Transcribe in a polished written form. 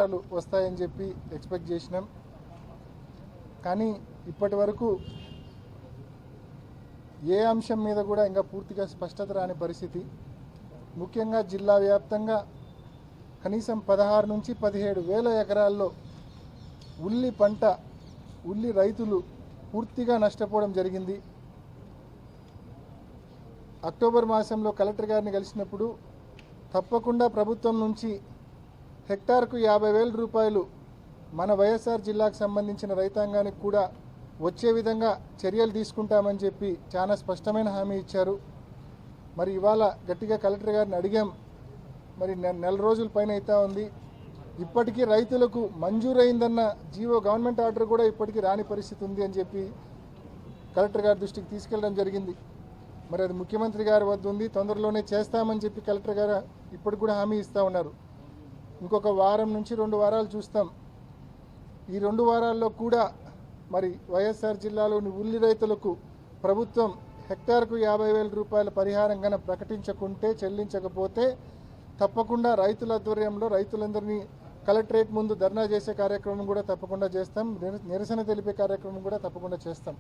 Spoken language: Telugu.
వస్తాయని చెప్పి ఎక్స్పెక్ట్ చేసినాం. కానీ ఇప్పటి వరకు ఏ అంశం మీద కూడా ఇంకా పూర్తిగా స్పష్టత రాని పరిస్థితి. ముఖ్యంగా జిల్లా వ్యాప్తంగా కనీసం 16 నుంచి 17 వేల ఎకరాల్లో ఉల్లి రైతులు పూర్తిగా నష్టపోవడం జరిగింది. అక్టోబర్ మాసంలో కలెక్టర్ గారిని కలిసినప్పుడు తప్పకుండా ప్రభుత్వం నుంచి హెక్టార్కు 50,000 రూపాయలు మన వైఎస్ఆర్ జిల్లాకు సంబంధించిన రైతాంగానికి కూడా వచ్చే విధంగా చర్యలు తీసుకుంటామని చెప్పి చాలా స్పష్టమైన హామీ ఇచ్చారు. మరి ఇవాళ గట్టిగా కలెక్టర్ గారిని అడిగాం. మరి నెల రోజుల పైన అవుతా ఉంది. ఇప్పటికీ రైతులకు మంజూరైందన్న జీవో గవర్నమెంట్ ఆర్డర్ కూడా ఇప్పటికీ రాని పరిస్థితి ఉంది అని చెప్పి కలెక్టర్ గారి దృష్టికి తీసుకెళ్ళడం జరిగింది. మరి అది ముఖ్యమంత్రి గారి వద్ద ఉంది, తొందరలోనే చేస్తామని చెప్పి కలెక్టర్ గారు ఇప్పటికి కూడా హామీ ఇస్తూ ఉన్నారు. ఇంకొక వారం నుంచి 2 వారాలు చూస్తాం. ఈ 2 వారాల్లో కూడా మరి వైఎస్ఆర్ జిల్లాలోని ఉల్లి రైతులకు ప్రభుత్వం హెక్టార్కు 50,000 రూపాయల పరిహారం కనుక ప్రకటించకుంటే, చెల్లించకపోతే తప్పకుండా రైతుల ఆధ్వర్యంలో రైతులందరినీ కలెక్టరేట్ ముందు ధర్నా చేసే కార్యక్రమం కూడా తప్పకుండా చేస్తాం. నిరసన తెలిపే కార్యక్రమం కూడా తప్పకుండా చేస్తాం.